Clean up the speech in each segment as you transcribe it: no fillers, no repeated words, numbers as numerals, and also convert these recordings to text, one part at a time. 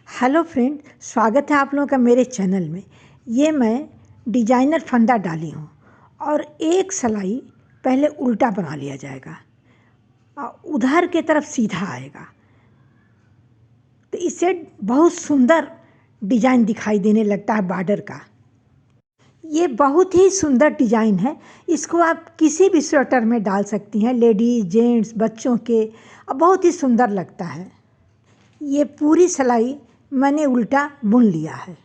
Hello friend, स्वागत है आप लोगों का मेरे चैनल में। ये मैं डिजाइनर फंदा डाली हूँ और एक सिलाई पहले उल्टा बना लिया जाएगा और उधर के तरफ सीधा आएगा, तो इससे बहुत सुंदर डिजाइन दिखाई देने लगता है बॉर्डर का। ये बहुत ही सुंदर डिजाइन है। इसको आप किसी भी स्वेटर में डाल सकती हैं, लेडीज़, जेंट्स, बच्चों के, और बहुत ही सुंदर लगता है। ये पूरी सिलाई मैंने उल्टा बुन लिया है।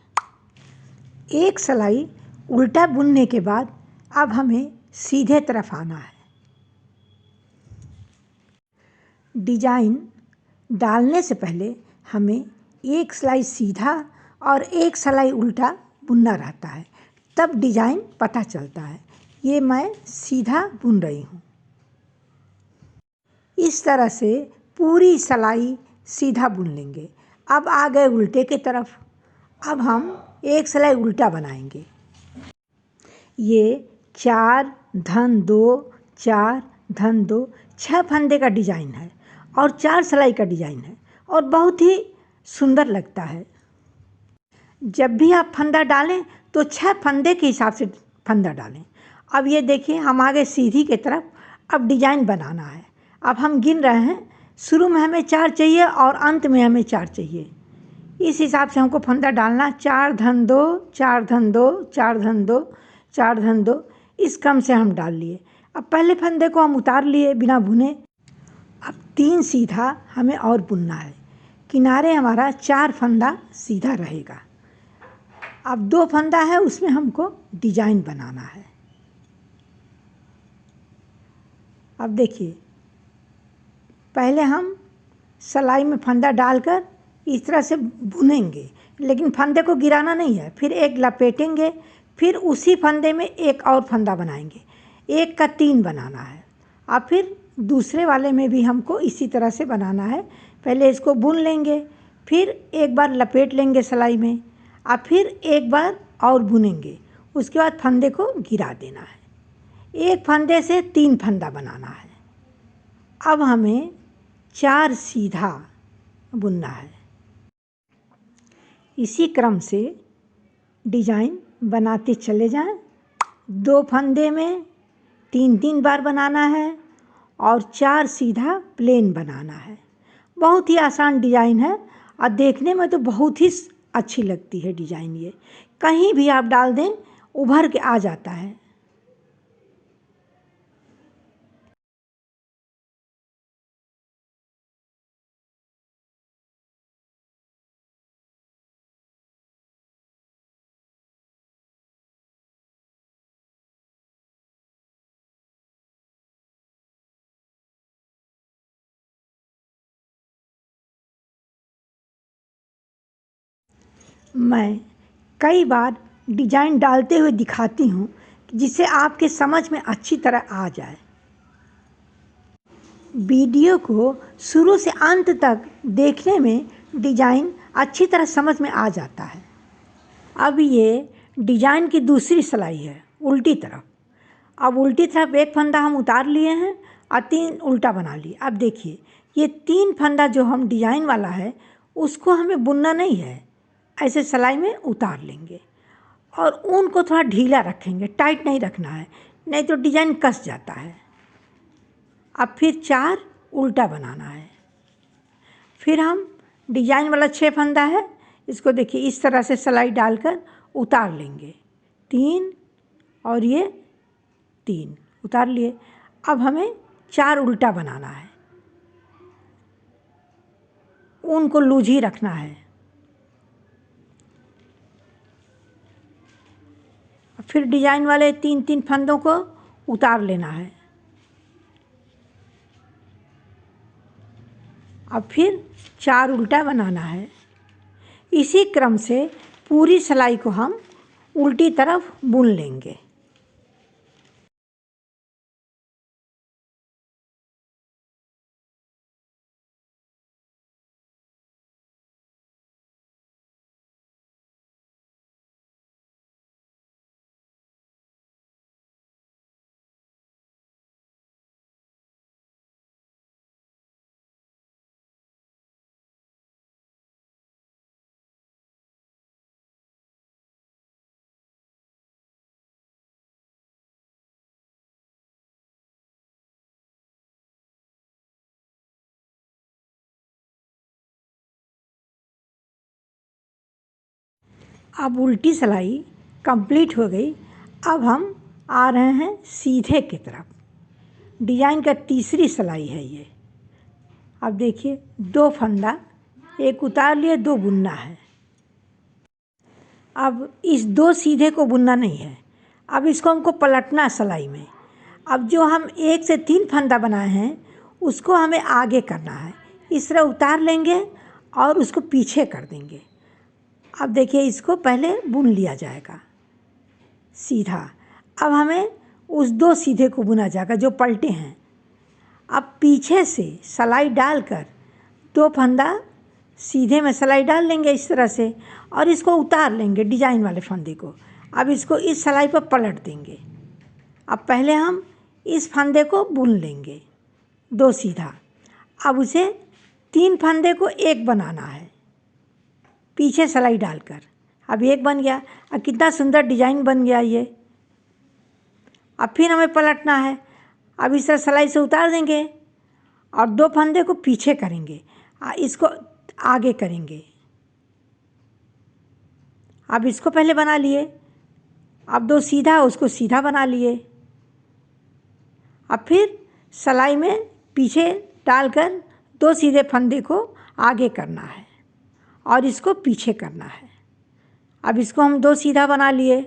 एक सिलाई उल्टा बुनने के बाद अब हमें सीधे तरफ आना है। डिजाइन डालने से पहले हमें एक सिलाई सीधा और एक सिलाई उल्टा बुनना रहता है, तब डिजाइन पता चलता है। ये मैं सीधा बुन रही हूँ। इस तरह से पूरी सिलाई सीधा बुन लेंगे। अब आ गए उल्टे की तरफ। अब हम एक सिलाई उल्टा बनाएंगे। ये 4 धन 2 4 धन 2 6 फंदे का डिजाइन है और 4 सिलाई का डिजाइन है और बहुत ही सुंदर लगता है। जब भी आप फंदा डालें तो 6 फंदे के हिसाब से फंदा डालें। अब ये देखिए, हम आगे सीधी की तरफ अब डिजाइन बनाना है। अब हम गिन रहे हैं, शुरू में हमें 4 चाहिए और अंत में हमें 4 चाहिए। इस हिसाब से हमको फंदा डालना। 4 धन 2 4 धन 2 4 धन 2 4 धन 2, इस क्रम से हम डाल लिए। अब पहले फंदे को हम उतार लिए बिना भुने। अब 3 सीधा हमें और बुनना है। किनारे हमारा 4 फंदा सीधा रहेगा। अब 2 फंदा है, उसमें हमको डिजाइन बनाना है। अब देखिए, पहले हम सिलाई में फंदा डालकर इस तरह से बुनेंगे, लेकिन फंदे को गिराना नहीं है। फिर एक लपेटेंगे, फिर उसी फंदे में एक और फंदा बनाएंगे। एक का 3 बनाना है। और फिर दूसरे वाले में भी हमको इसी तरह से बनाना है। पहले इसको बुन लेंगे, फिर एक बार लपेट लेंगे सिलाई में, और फिर एक बार और बुनेंगे। उसके बाद फंदे को गिरा देना है। एक फंदे से 3 फंदा बनाना है। अब हमें 4 सीधा बुनना है। इसी क्रम से डिजाइन बनाते चले जाएं। 2 फंदे में 3-3 बार बनाना है और 4 सीधा प्लेन बनाना है। बहुत ही आसान डिजाइन है और देखने में तो बहुत ही अच्छी लगती है डिजाइन। ये कहीं भी आप डाल दें, उभर के आ जाता है। मैं कई बार डिजाइन डालते हुए दिखाती हूँ, जिससे आपके समझ में अच्छी तरह आ जाए। वीडियो को शुरू से अंत तक देखने में डिजाइन अच्छी तरह समझ में आ जाता है। अब ये डिजाइन की दूसरी सिलाई है, उल्टी तरफ। अब उल्टी तरफ एक फंदा हम उतार लिए हैं और 3 उल्टा बना लिए। अब देखिए, ये 3 फंदा जो हम डिजाइन वाला है, उसको हमें बुनना नहीं है, ऐसे सिलाई में उतार लेंगे और ऊन को थोड़ा ढीला रखेंगे, टाइट नहीं रखना है, नहीं तो डिजाइन कस जाता है। अब फिर 4 उल्टा बनाना है। फिर हम डिजाइन वाला 6 फंदा है, इसको देखिए इस तरह से सिलाई डालकर उतार लेंगे। 3 और ये 3 उतार लिए। अब हमें 4 उल्टा बनाना है। ऊन को लूज ही रखना है। फिर डिजाइन वाले 3-3 फंदों को उतार लेना है। अब फिर 4 उल्टा बनाना है। इसी क्रम से पूरी सिलाई को हम उल्टी तरफ बुन लेंगे। अब उल्टी सिलाई कंप्लीट हो गई। अब हम आ रहे हैं सीधे की तरफ। डिजाइन का तीसरी सिलाई है ये। अब देखिए 2 फंदा, एक उतार लिए, 2 बुनना है। अब इस 2 सीधे को बुनना नहीं है, अब इसको हमको पलटना सिलाई में। अब जो हम 1 से 3 फंदा बनाए हैं उसको हमें आगे करना है। इस तरह उतार लेंगे और उसको पीछे कर देंगे। अब देखिए इसको पहले बुन लिया जाएगा सीधा। अब हमें उस 2 सीधे को बुना जाएगा जो पलटे हैं। अब पीछे से सिलाई डालकर 2 फंदा सीधे में सिलाई डाल लेंगे इस तरह से, और इसको उतार लेंगे डिजाइन वाले फंदे को। अब इसको इस सिलाई पर पलट देंगे। अब पहले हम इस फंदे को बुन लेंगे 2 सीधा। अब उसे 3 फंदे को 1 बनाना है पीछे सिलाई डालकर। अब 1 बन गया। अब कितना सुंदर डिजाइन बन गया ये। अब फिर हमें पलटना है। अब इस तरह सिलाई से उतार देंगे और 2 फंदे को पीछे करेंगे, इसको आगे करेंगे। अब इसको पहले बना लिए। अब 2 सीधा, उसको सीधा बना लिए। अब फिर सिलाई में पीछे डालकर 2 सीधे फंदे को आगे करना है और इसको पीछे करना है। अब इसको हम 2 सीधा बना लिए।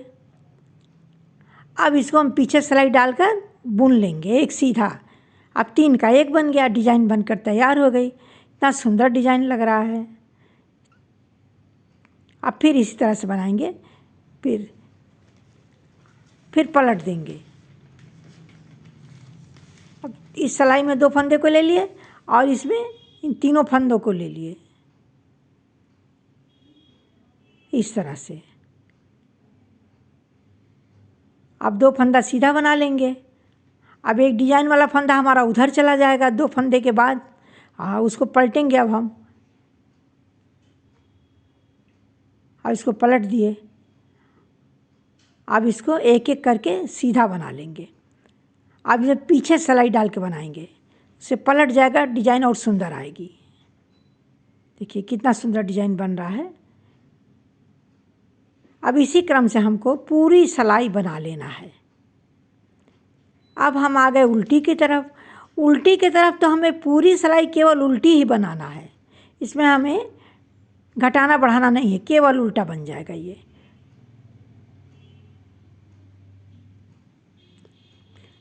अब इसको हम पीछे सिलाई डालकर बुन लेंगे 1 सीधा। अब 3 का 1 बन गया। डिजाइन बनकर तैयार हो गई। इतना सुंदर डिजाइन लग रहा है। अब फिर इसी तरह से बनाएंगे। फिर पलट देंगे। अब इस सिलाई में 2 फंदे को ले लिए और इसमें इन तीनों फंदों को ले लिए इस तरह से। अब 2 फंदा सीधा बना लेंगे। अब एक डिजाइन वाला फंदा हमारा उधर चला जाएगा 2 फंदे के बाद। उसको पलटेंगे अब हम। अब इसको पलट दिए। अब इसको एक एक करके सीधा बना लेंगे। अब इसे पीछे सिलाई डाल के बनाएंगे, उसे पलट जाएगा, डिजाइन और सुंदर आएगी। देखिए कितना सुंदर डिजाइन बन रहा है। अब इसी क्रम से हमको पूरी सिलाई बना लेना है। अब हम आ गए उल्टी की तरफ। उल्टी की तरफ तो हमें पूरी सिलाई केवल उल्टी ही बनाना है, इसमें हमें घटाना बढ़ाना नहीं है, केवल उल्टा बन जाएगा ये।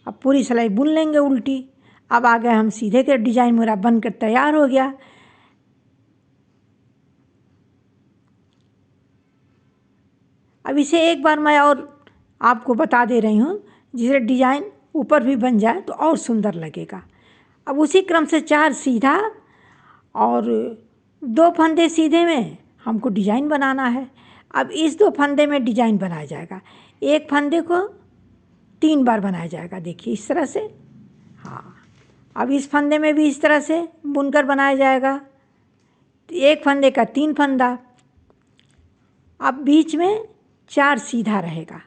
अब पूरी सिलाई बुन लेंगे उल्टी। अब आ गए हम सीधे के। डिजाइन मेरा बनकर तैयार हो गया। अब इसे एक बार मैं और आपको बता दे रही हूँ, जिसे डिजाइन ऊपर भी बन जाए तो और सुंदर लगेगा। अब उसी क्रम से 4 सीधा और 2 फंदे सीधे में हमको डिजाइन बनाना है। अब इस 2 फंदे में डिजाइन बनाया जाएगा। एक फंदे को 3 बार बनाया जाएगा। देखिए इस तरह से। अब इस फंदे में भी इस तरह से बुनकर बनाया जाएगा। एक फंदे का 3 फंदा। अब बीच में 4 सीधा रहेगा।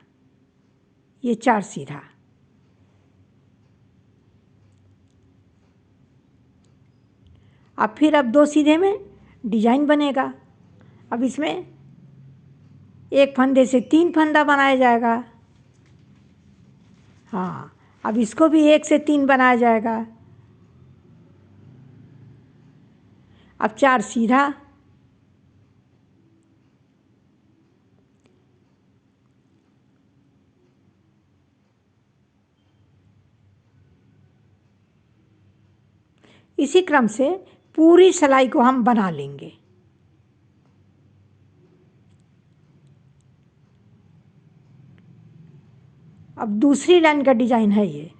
ये 4 सीधा। अब फिर 2 सीधे में डिजाइन बनेगा। अब इसमें एक फंदे से 3 फंदा बनाया जाएगा। अब इसको भी 1 से 3 बनाया जाएगा। अब 4 सीधा। इसी क्रम से पूरी सिलाई को हम बना लेंगे। अब दूसरी लाइन का डिजाइन है ये।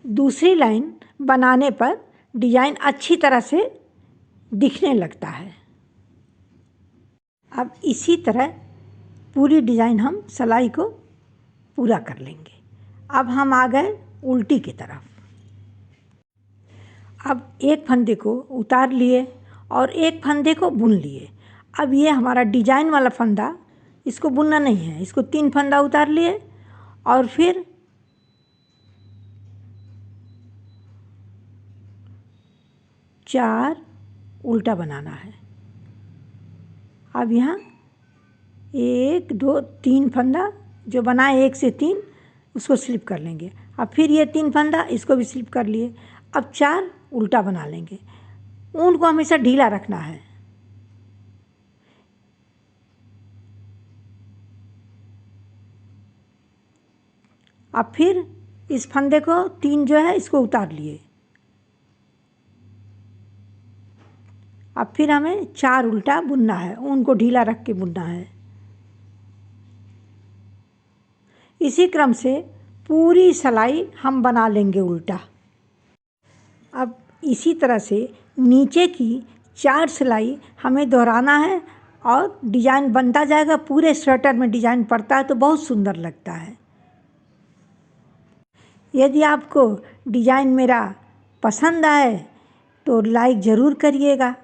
दूसरी लाइन बनाने पर डिजाइन अच्छी तरह से दिखने लगता है। अब इसी तरह पूरी डिजाइन हम सिलाई को पूरा कर लेंगे। अब हम आ गए उल्टी की तरफ। अब एक फंदे को उतार लिए और एक फंदे को बुन लिए। अब ये हमारा डिजाइन वाला फंदा, इसको बुनना नहीं है। इसको 3 फंदा उतार लिए और फिर चार उल्टा बनाना है। अब यहाँ 1 2 3 फंदा जो बनाए 1 से 3 उसको स्लिप कर लेंगे। अब फिर ये 3 फंदा इसको भी स्लिप कर लिए। अब 4 उल्टा बना लेंगे। ऊन को हमेशा ढीला रखना है। अब फिर इस फंदे को 3 जो है इसको उतार लिए। अब फिर हमें 4 उल्टा बुनना है, ऊन को ढीला रख के बुनना है। इसी क्रम से पूरी सिलाई हम बना लेंगे उल्टा। अब इसी तरह से नीचे की 4 सिलाई हमें दोहराना है और डिजाइन बनता जाएगा। पूरे स्वेटर में डिजाइन पड़ता है तो बहुत सुंदर लगता है। यदि आपको डिजाइन मेरा पसंद आए तो लाइक ज़रूर करिएगा।